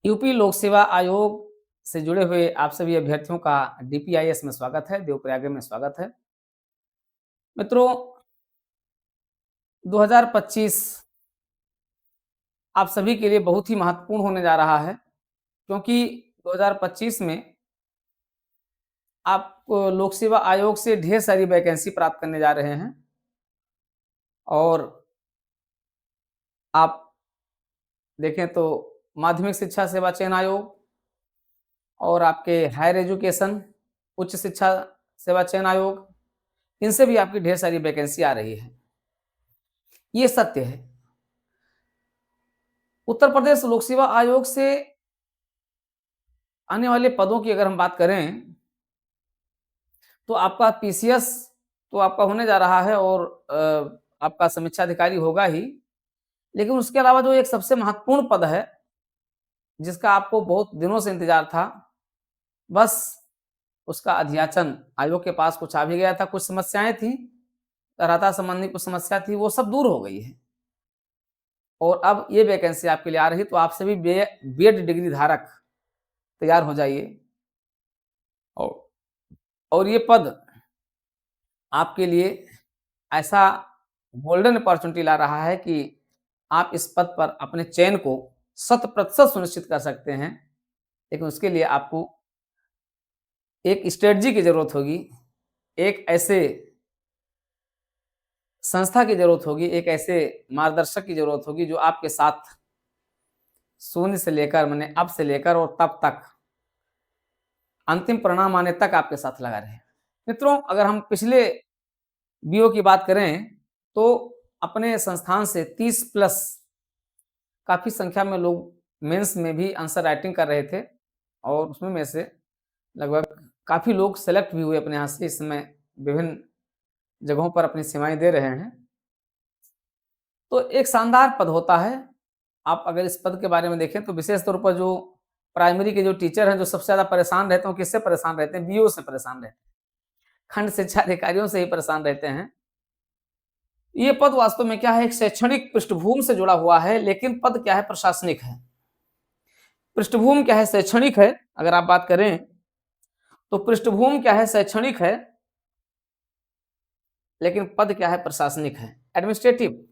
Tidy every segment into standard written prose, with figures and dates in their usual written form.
UP लोक सेवा आयोग से जुड़े हुए आप सभी अभ्यर्थियों का डीपीआईएस में स्वागत है, देवप्रयाग में स्वागत है। मित्रों, 2025 आप सभी के लिए बहुत ही महत्वपूर्ण होने जा रहा है, क्योंकि 2025 में आप लोक सेवा आयोग से ढेर सारी वैकेंसी प्राप्त करने जा रहे हैं और आप देखें तो माध्यमिक शिक्षा सेवा चयन आयोग और आपके हायर एजुकेशन उच्च शिक्षा सेवा चयन आयोग, इनसे भी आपकी ढेर सारी वैकेंसी आ रही है। ये सत्य है। उत्तर प्रदेश लोक सेवा आयोग से आने वाले पदों की अगर हम बात करें, तो आपका पीसीएस तो आपका होने जा रहा है और आपका समीक्षा अधिकारी होगा ही, लेकिन उसके अलावा जो एक सबसे महत्वपूर्ण पद है, जिसका आपको बहुत दिनों से इंतजार था, बस उसका अध्याचन आयोग के पास कुछ आ भी गया था। कुछ समस्याएं थी, अर्हता संबंधी कुछ समस्या थी, वो सब दूर हो गई है और अब ये वैकेंसी आपके लिए आ रही। तो आप सभी बीएड डिग्री धारक तैयार हो जाइए और ये पद आपके लिए ऐसा गोल्डन अपॉर्चुनिटी ला रहा है कि आप इस पद पर अपने चयन को 100% सुनिश्चित कर सकते हैं। लेकिन उसके लिए आपको एक स्ट्रेटजी की जरूरत होगी, एक ऐसे संस्था की जरूरत होगी, एक ऐसे मार्गदर्शक की जरूरत होगी जो आपके साथ शून्य से लेकर मैंने अब से लेकर और तब तक अंतिम परिणाम आने तक आपके साथ लगा रहे। मित्रों, अगर हम पिछले बीओ की बात करें तो अपने संस्थान से 30 प्लस काफी संख्या में लोग मेंस में भी आंसर राइटिंग कर रहे थे और उसमें में से लगभग काफी लोग सेलेक्ट भी हुए अपने यहाँ से। इस समय विभिन्न जगहों पर अपनी सेवाएं दे रहे हैं। तो एक शानदार पद होता है। आप अगर इस पद के बारे में देखें तो विशेष तौर पर जो प्राइमरी के जो टीचर हैं, जो सबसे ज्यादा परेशान रहते हैं, किससे परेशान रहते हैं? बीओ से परेशान रहते हैं, खंड शिक्षा अधिकारियों से ही परेशान रहते हैं। ये पद वास्तव में क्या है, एक शैक्षणिक पृष्ठभूमि से जुड़ा हुआ है, लेकिन पद क्या है, प्रशासनिक है। पृष्ठभूमि क्या है, शैक्षणिक है। अगर आप बात करें तो पृष्ठभूमि क्या है, शैक्षणिक है, लेकिन पद क्या है, प्रशासनिक है, एडमिनिस्ट्रेटिव।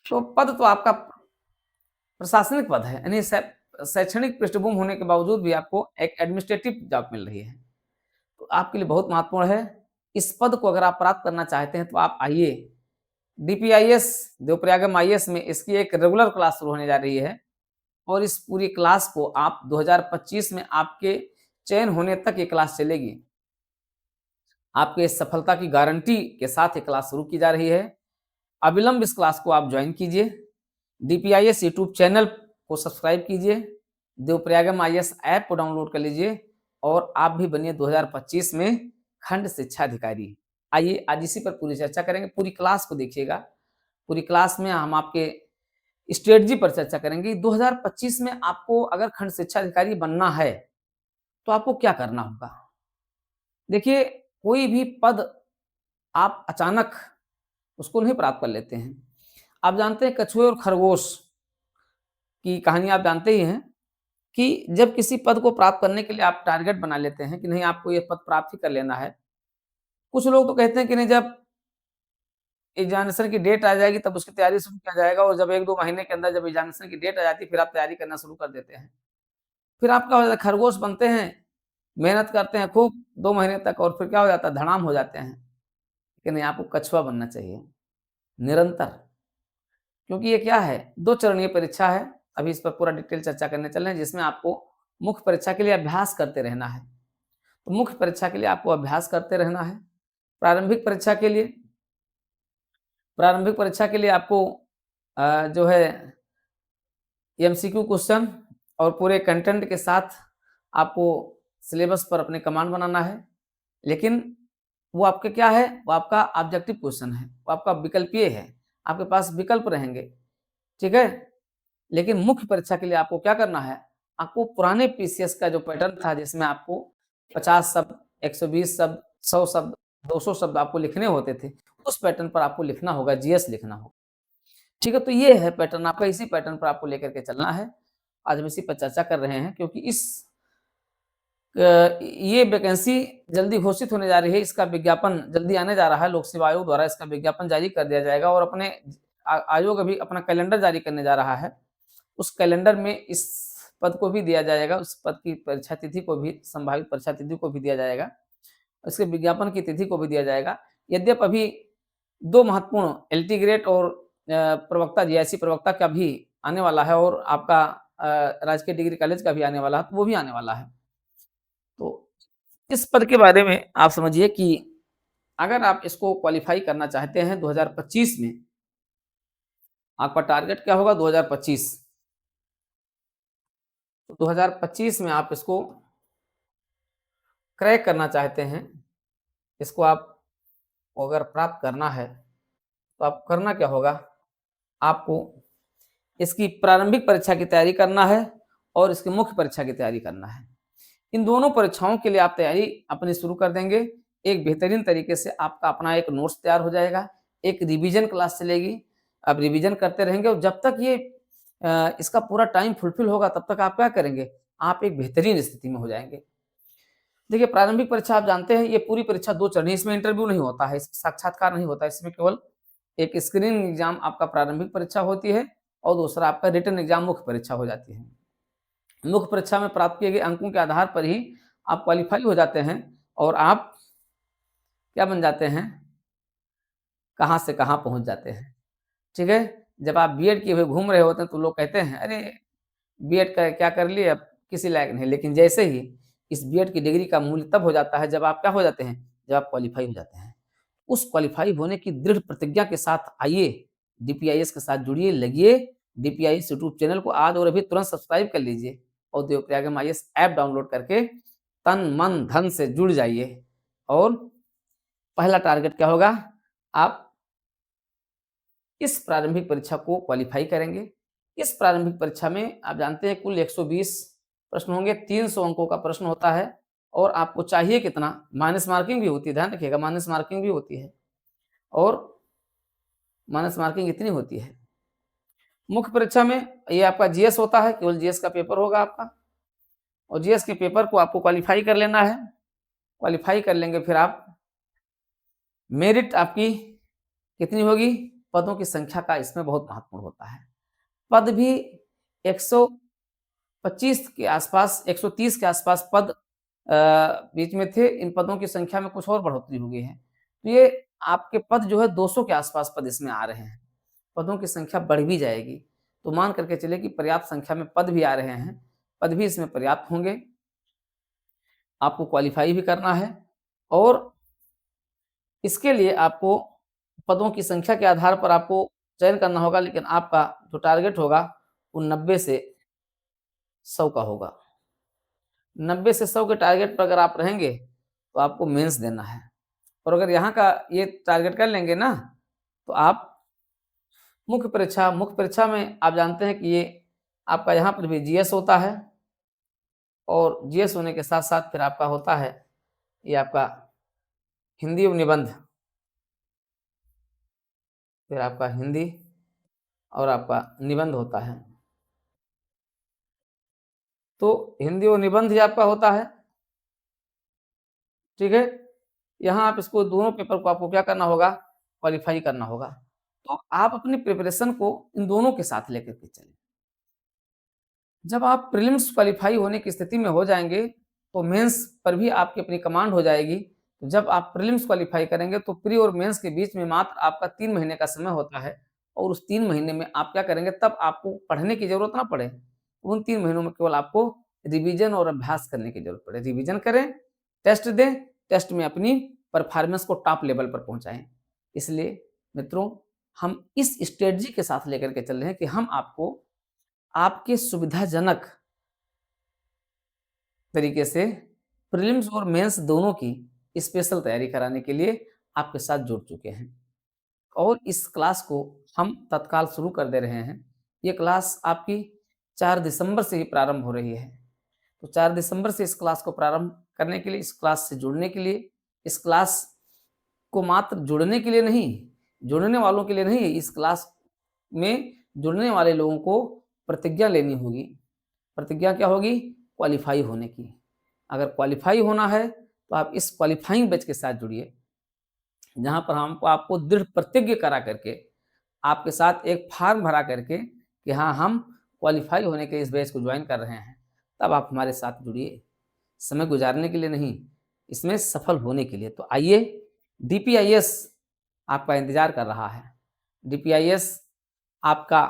तो पद तो आपका प्रशासनिक पद है, यानी शैक्षणिक पृष्ठभूमि होने के बावजूद भी आपको एक एडमिनिस्ट्रेटिव जॉब मिल रही है। तो आपके लिए बहुत महत्वपूर्ण है। इस पद को अगर आप प्राप्त करना चाहते हैं तो आप आइए डीपीआईएस देवप्रयागम आईएएस में। इसकी एक रेगुलर क्लास शुरू होने जा रही है और इस पूरी क्लास को आप 2025 में आपके चयन होने तक ये क्लास चलेगी। आपके सफलता की गारंटी के साथ ये क्लास शुरू की जा रही है। अविलंब इस क्लास को आप ज्वाइन कीजिए। डीपीआईएस यूट्यूब चैनल को सब्सक्राइब कीजिए, देवप्रयागम आईएएस ऐप को डाउनलोड कर लीजिए और आप भी बनिए 2025 में खंड शिक्षा अधिकारी। आइए आज इसी पर पूरी चर्चा करेंगे। पूरी क्लास को देखिएगा। पूरी क्लास में हम आपके स्ट्रेटजी पर चर्चा करेंगे। 2025 में आपको अगर खंड शिक्षा अधिकारी बनना है तो आपको क्या करना होगा। देखिए, कोई भी पद आप अचानक उसको नहीं प्राप्त कर लेते हैं। आप जानते हैं कछुए और खरगोश की कहानी आप जानते ही हैं कि जब किसी पद को प्राप्त करने के लिए आप टारगेट बना लेते हैं कि नहीं आपको ये पद प्राप्त ही कर लेना है। कुछ लोग तो कहते हैं कि नहीं, जब एग्जामिनेशन की डेट आ जाएगी तब उसकी तैयारी शुरू किया जाएगा और जब 1-2 महीने के अंदर जब एग्जामिनेशन की डेट आ जाती है फिर आप तैयारी करना शुरू कर देते हैं। फिर आप क्या हो जाता है, खरगोश बनते हैं, मेहनत करते हैं खूब 2 महीने तक और फिर क्या हो जाता है, धड़ाम हो जाते हैं। कि नहीं, आपको कछुआ बनना चाहिए निरंतर। क्योंकि ये क्या है, 2 चरणीय परीक्षा है। अभी इस पर पूरा डिटेल चर्चा करने चल रहे हैं, जिसमें आपको मुख्य परीक्षा के लिए अभ्यास करते रहना है। तो मुख्य परीक्षा के लिए आपको अभ्यास करते रहना है। प्रारंभिक परीक्षा के लिए आपको जो है एमसीक्यू क्वेश्चन और पूरे कंटेंट के साथ आपको सिलेबस पर अपने कमांड बनाना है। लेकिन वो आपके क्या है, वो आपका ऑब्जेक्टिव क्वेश्चन है, वो आपका विकल्पीय है, आपके पास विकल्प रहेंगे, ठीक है। लेकिन मुख्य परीक्षा के लिए आपको क्या करना है, आपको पुराने पीसीएस का जो पैटर्न था जिसमें आपको 50 शब्द, 120 शब्द, 100 शब्द, 200 शब्द आपको लिखने होते थे, उस पैटर्न पर आपको लिखना होगा, जीएस लिखना होगा, ठीक है। तो ये है पैटर्न आपका, इसी पैटर्न पर आपको लेकर के चलना है आज हम इसी पर चर्चा कर रहे हैं, क्योंकि ये वैकेंसी जल्दी घोषित होने जा रही है, इसका विज्ञापन जल्दी आने जा रहा है, लोक सेवा आयोग द्वारा इसका विज्ञापन जारी कर दिया जाएगा और अपने आयोग अभी अपना कैलेंडर जारी करने जा रहा है। उस कैलेंडर में इस पद को भी दिया जाएगा, उस पद की परीक्षा तिथि को भी, संभावित परीक्षा तिथि को भी दिया जाएगा, इसके विज्ञापन की तिथि को भी दिया जाएगा। यद्यपि अभी 2 महत्वपूर्ण एलटी ग्रेड और प्रवक्ता, जीआईसी प्रवक्ता का भी आने वाला है और आपका राजकीय डिग्री कॉलेज का भी आने वाला है, तो वो भी आने वाला है। तो इस पद के बारे में आप समझिए कि अगर आप इसको क्वालीफाई करना चाहते हैं 2025 में, आपका टारगेट क्या होगा 2025, तो 2025 में आप इसको क्रैक करना चाहते हैं, इसको आप अगर प्राप्त करना है, तो आप करना क्या होगा, आपको इसकी प्रारंभिक परीक्षा की तैयारी करना है और इसकी मुख्य परीक्षा की तैयारी करना है। इन दोनों परीक्षाओं के लिए आप तैयारी अपनी शुरू कर देंगे। एक बेहतरीन तरीके से आपका अपना एक नोट्स तैयार हो जाएगा, एक रिवीजन क्लास चलेगी, आप रिवीजन करते रहेंगे और जब तक ये इसका पूरा टाइम फुलफिल होगा तब तक आप क्या करेंगे, आप एक बेहतरीन स्थिति में हो जाएंगे। देखिए, प्रारंभिक परीक्षा आप जानते हैं, ये पूरी परीक्षा 2 चरण है, इसमें इंटरव्यू नहीं होता है, इसमें साक्षात्कार नहीं होता है, इसमें केवल एक स्क्रीनिंग एग्जाम आपका प्रारंभिक परीक्षा होती है और दूसरा आपका रिटन एग्जाम मुख्य परीक्षा हो जाती है। मुख्य परीक्षा में प्राप्त किए गए अंकों के आधार पर ही आप क्वालिफाई हो जाते हैं और आप क्या बन जाते हैं, कहाँ से कहाँ पहुँच जाते हैं। ठीक है? जब आप बीएड किए हुए घूम रहे होते हैं तो लोग कहते हैं, अरे! बीएड का क्या कर लिए, अब किसी लायक नहीं। लेकिन जैसे ही इस बीएड की डिग्री का मूल्य तब हो जाता है जब आप क्या हो जाते हैं, जब आप क्वालीफाई हो जाते हैं। उस क्वालीफाई होने की दृढ़ प्रतिज्ञा के साथ आइए, डीपीआईएस के साथ जुड़िए, लगिए। डीपीआईएस यूट्यूब चैनल को आज और अभी तुरंत सब्सक्राइब कर लीजिए और देवप्रयागम आईएएस ऐप डाउनलोड करके तन, मन, धन से जुड़ जाइए। और पहला टारगेट क्या होगा, आप इस प्रारंभिक परीक्षा को क्वालीफाई करेंगे। इस प्रारंभिक परीक्षा में आप जानते हैं कुल 120 प्रश्न होंगे, 300 अंकों का प्रश्न होता है और आपको चाहिए कितना, माइनस मार्किंग भी होती है, ध्यान रखिएगा, माइनस मार्किंग भी होती है और माइनस मार्किंग इतनी होती है। मुख्य परीक्षा में ये आपका जीएस होता है, केवल जीएस का पेपर होगा आपका और जीएस के पेपर को आपको क्वालीफाई कर लेना है। क्वालीफाई कर लेंगे फिर आप, मेरिट आपकी कितनी होगी, पदों की संख्या का इसमें बहुत महत्वपूर्ण होता है। पद भी 125 के आसपास, 130 के आसपास पद बीच में थे, इन पदों की संख्या में कुछ और बढ़ोतरी हो गई है। तो ये आपके पद जो है 200 के आसपास पद इसमें आ रहे हैं, पदों की संख्या बढ़ भी जाएगी। तो मान करके चलिए कि पर्याप्त संख्या में पद भी आ रहे हैं, पद भी इसमें पर्याप्त होंगे, आपको क्वालीफाई भी करना है और इसके लिए आपको पदों की संख्या के आधार पर आपको चयन करना होगा, लेकिन आपका जो टारगेट होगा वो 90 से 100 का होगा। 90 से 100 के टारगेट पर अगर आप रहेंगे तो आपको मेंस देना है और अगर यहाँ का ये टारगेट कर लेंगे ना, तो आप मुख्य परीक्षा में आप जानते हैं कि ये आपका यहाँ पर भी जीएस होता है और जीएस होने के साथ साथ फिर आपका होता है ये आपका हिंदी और निबंध, फिर आपका हिंदी और आपका निबंध होता है। तो हिंदी और निबंध ही आपका होता है, ठीक है? यहाँ आप इसको दोनों पेपर को आपको क्या करना होगा, क्वालीफाई करना होगा। तो आप अपनी प्रिपरेशन को इन दोनों के साथ लेकर के चलें। जब आप प्रीलिम्स क्वालीफाई होने की स्थिति में हो जाएँगे, तो मेंस पर भी आपकी अपनी कमांड हो जाएगी। तो जब आप प्रीलिम्स क्वालीफाई करेंगे तो प्री और मेंस के बीच में मात्र आपका 3 महीने का समय होता है और उस 3 महीने में आप क्या करेंगे, तब आपको पढ़ने की ज़रूरत ना पड़े। उन 3 महीनों में केवल आपको रिवीजन और अभ्यास करने की ज़रूरत पड़े। रिवीजन करें, टेस्ट दें, टेस्ट में अपनी परफॉर्मेंस को टॉप लेवल पर पहुँचाएँ। इसलिए मित्रों, हम इस स्ट्रेटजी के साथ लेकर के चल रहे हैं कि हम आपको आपके सुविधाजनक तरीके से प्रीलिम्स और मेंस दोनों की स्पेशल तैयारी कराने के लिए आपके साथ जुड़ चुके हैं और इस क्लास को हम तत्काल शुरू कर दे रहे हैं। ये क्लास आपकी 4 दिसंबर से ही प्रारंभ हो रही है। तो 4 दिसंबर से इस क्लास को प्रारंभ करने के लिए, इस क्लास से जुड़ने के लिए, इस क्लास को मात्र जुड़ने के लिए नहीं, जुड़ने वालों के लिए नहीं, इस क्लास में जुड़ने वाले लोगों को प्रतिज्ञा लेनी होगी प्रतिज्ञा क्या होगी? क्वालीफाई होने की। अगर क्वालीफाई होना है तो आप इस क्वालीफाइंग बैच के साथ जुड़िए, जहाँ पर हमको आपको दृढ़ प्रतिज्ञ करा करके आपके साथ एक फॉर्म भरा करके कि हाँ, हम क्वालीफाई होने के इस बैच को ज्वाइन कर रहे हैं, तब आप हमारे साथ जुड़िए। समय गुजारने के लिए नहीं, इसमें सफल होने के लिए। तो आइए, डीपीआईएस आपका इंतज़ार कर रहा है। डीपीआईएस आपका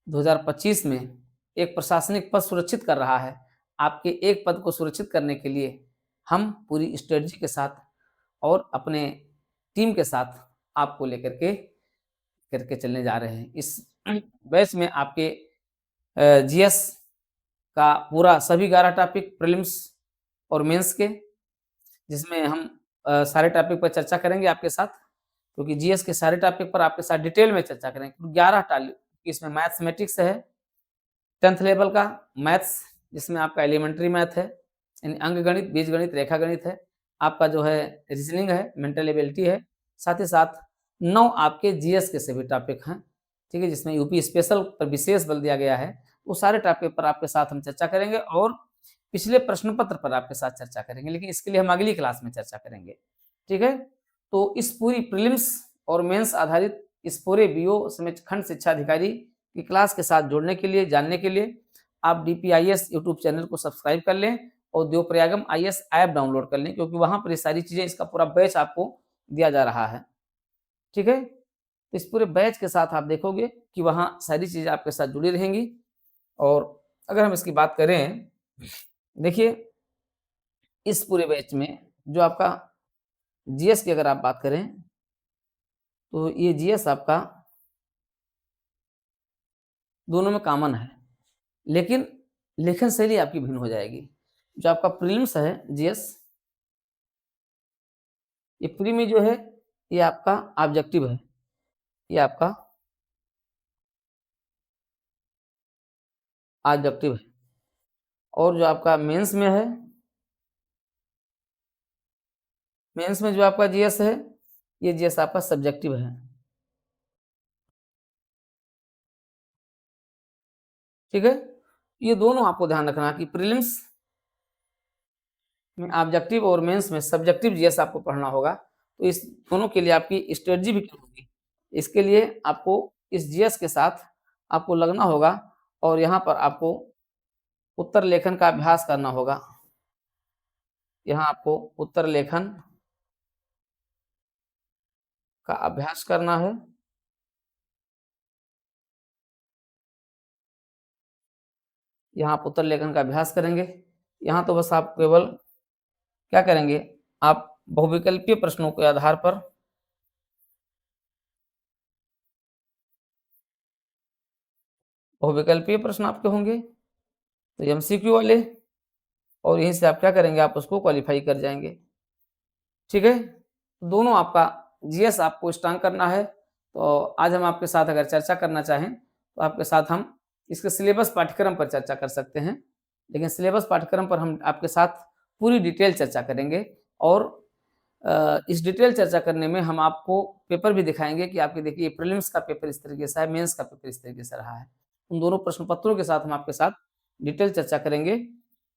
2025 में एक प्रशासनिक पद सुरक्षित कर रहा है। आपके एक पद को सुरक्षित करने के लिए हम पूरी स्ट्रेटजी के साथ और अपने टीम के साथ आपको लेकर के करके चलने जा रहे हैं। इस बैच में आपके जीएस का पूरा सभी 11 टॉपिक प्रीलिम्स और मेंस के, जिसमें हम सारे टॉपिक पर चर्चा करेंगे आपके साथ, क्योंकि जीएस के सारे टॉपिक पर आपके साथ डिटेल में चर्चा करेंगे। 11 टॉपिक इसमें मैथमेटिक्स है, 10th लेवल का मैथ्स, जिसमें आपका एलिमेंट्री मैथ है, यानी अंकगणित, बीजगणित, रेखागणित है, आपका जो है रीजनिंग है, मेंटल एबिलिटी है, साथ ही साथ 9 आपके जीएस के सभी टॉपिक हैं, ठीक है, जिसमें यूपी स्पेशल पर विशेष बल दिया गया है। वो सारे टॉपिक पर आपके साथ हम चर्चा करेंगे और पिछले प्रश्न पत्र पर आपके साथ चर्चा करेंगे, लेकिन इसके लिए हम अगली क्लास में चर्चा करेंगे, ठीक है। तो इस पूरी प्रीलिम्स और मेंस आधारित इस पूरे बीओ समेत खंड शिक्षा अधिकारी की क्लास के साथ जुड़ने के लिए, जानने के लिए आप डीपीआईएस यूट्यूब चैनल को सब्सक्राइब कर लें और देवप्रयागम आईएएस ऐप डाउनलोड कर लें, क्योंकि वहाँ पर ये सारी चीज़ें, इसका पूरा बैच आपको दिया जा रहा है, ठीक है। तो इस पूरे बैच के साथ आप देखोगे कि वहाँ सारी चीज़ें आपके साथ जुड़ी रहेंगी। और अगर हम इसकी बात करें, देखिए इस पूरे बैच में जो आपका जीएस की अगर आप बात करें, तो ये जीएस आपका दोनों में कॉमन है, लेकिन लेखन शैली आपकी भिन्न हो जाएगी। जो आपका प्रीलिम्स है जीएस, ये प्री में जो है ये आपका ऑब्जेक्टिव है, ये आपका ऑब्जेक्टिव है। और जो आपका मेंस में है, मेंस में जो आपका जीएस है, ये जीएस आपका सब्जेक्टिव है, ठीक है। ये दोनों आपको ध्यान रखना कि प्रीलिम्स में ऑब्जेक्टिव और मेंस में सब्जेक्टिव जीएस आपको पढ़ना होगा। तो इस दोनों के लिए आपकी स्ट्रेटजी भी क्या होगी, इसके लिए आपको इस जीएस के साथ आपको लगना होगा और यहाँ पर आपको उत्तर लेखन का अभ्यास करना होगा। यहाँ आपको उत्तर लेखन का अभ्यास करना है। यहाँ आप उत्तर लेखन का अभ्यास करेंगे। यहाँ तो बस आप केवल क्या करेंगे, आप बहुविकल्पीय प्रश्नों के आधार पर बहुविकल्पीय प्रश्न आपके होंगे, तो एमसीक्यू वाले, और यहीं से आप क्या करेंगे, आप उसको क्वालीफाई कर जाएंगे, ठीक है। दोनों आपका जीएस आपको स्ट्रांग करना है। तो आज हम आपके साथ अगर चर्चा करना चाहें तो आपके साथ हम इसके सिलेबस पाठ्यक्रम पर चर्चा कर सकते हैं, लेकिन सिलेबस पाठ्यक्रम पर हम आपके साथ पूरी डिटेल चर्चा करेंगे और इस डिटेल चर्चा करने में हम आपको पेपर भी दिखाएंगे कि आपके देखिए प्रीलिम्स का पेपर इस तरीके से है, मेंस का पेपर इस तरीके से रहा है। उन दोनों प्रश्न पत्रों के साथ हम आपके साथ डिटेल चर्चा करेंगे,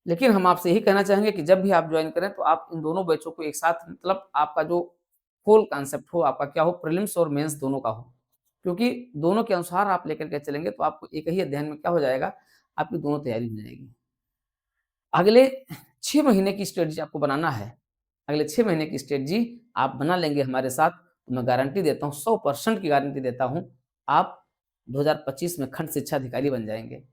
लेकिन हम आपसे यही कहना चाहेंगे कि जब भी आप ज्वाइन करें तो आप इन दोनों बैचों को एक साथ, मतलब आपका जो होल कॉन्सेप्ट हो, आपका क्या हो, प्रीलिम्स और मेंस दोनों का हो, क्योंकि दोनों के अनुसार आप लेकर के चलेंगे तो आपको एक ही अध्ययन में क्या हो जाएगा, आपकी दोनों तैयारी हो जाएगी। अगले 6 महीने की स्ट्रेटजी आपको बनाना है। अगले 6 महीने की स्ट्रेटजी आप बना लेंगे हमारे साथ, तो मैं गारंटी देता हूँ, 100% की गारंटी देता हूँ, आप 2025 में खंड शिक्षा अधिकारी बन जाएँगे।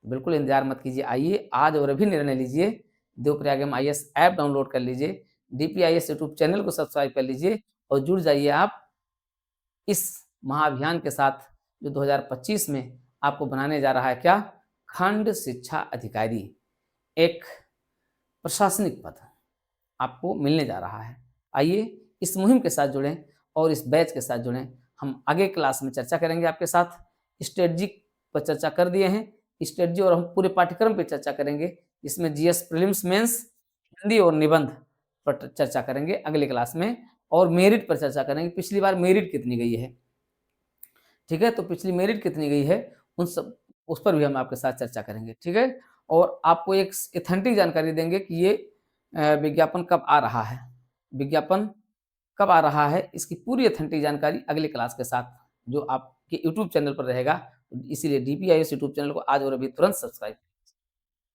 बिल्कुल इंतज़ार मत कीजिए, आइए आज और अभी निर्णय लीजिए, देवप्रयागम आईएएस ऐप डाउनलोड कर लीजिए, डीपीआईएस यूट्यूब चैनल को सब्सक्राइब कर लीजिए और जुड़ जाइए आप इस महाअभियान के साथ, जो 2025 में आपको बनाने जा रहा है क्या, खंड शिक्षा अधिकारी, एक प्रशासनिक पद आपको मिलने जा रहा है। आइए इस मुहिम के साथ जुड़ें और इस बैच के साथ जुड़ें। हम आगे क्लास में चर्चा करेंगे आपके साथ, स्ट्रेटजी पर चर्चा कर दिए हैं, स्ट्रेटजी और हम पूरे पाठ्यक्रम पे चर्चा करेंगे, जिसमें जीएस प्रीलिम्स मेंस, हिंदी और निबंध पर चर्चा करेंगे अगले क्लास में, और मेरिट पर चर्चा करेंगे, पिछली बार मेरिट कितनी गई है, ठीक है। तो पिछली मेरिट कितनी गई है, उन सब उस पर भी हम आपके साथ चर्चा करेंगे, ठीक है? और आपको एक ऑथेंटिक जानकारी देंगे कि ये विज्ञापन कब आ रहा है, विज्ञापन कब आ रहा है, इसकी पूरी ऑथेंटिक जानकारी अगली क्लास के साथ जो आपके यूट्यूब चैनल पर रहेगा। इसीलिए डीपीआईएस यूट्यूब चैनल को आज और अभी तुरंत सब्सक्राइब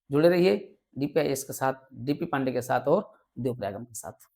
जुड़े रहिए डीपीआईएस के साथ, डीपी पांडे के साथ और देवप्रयागम के साथ।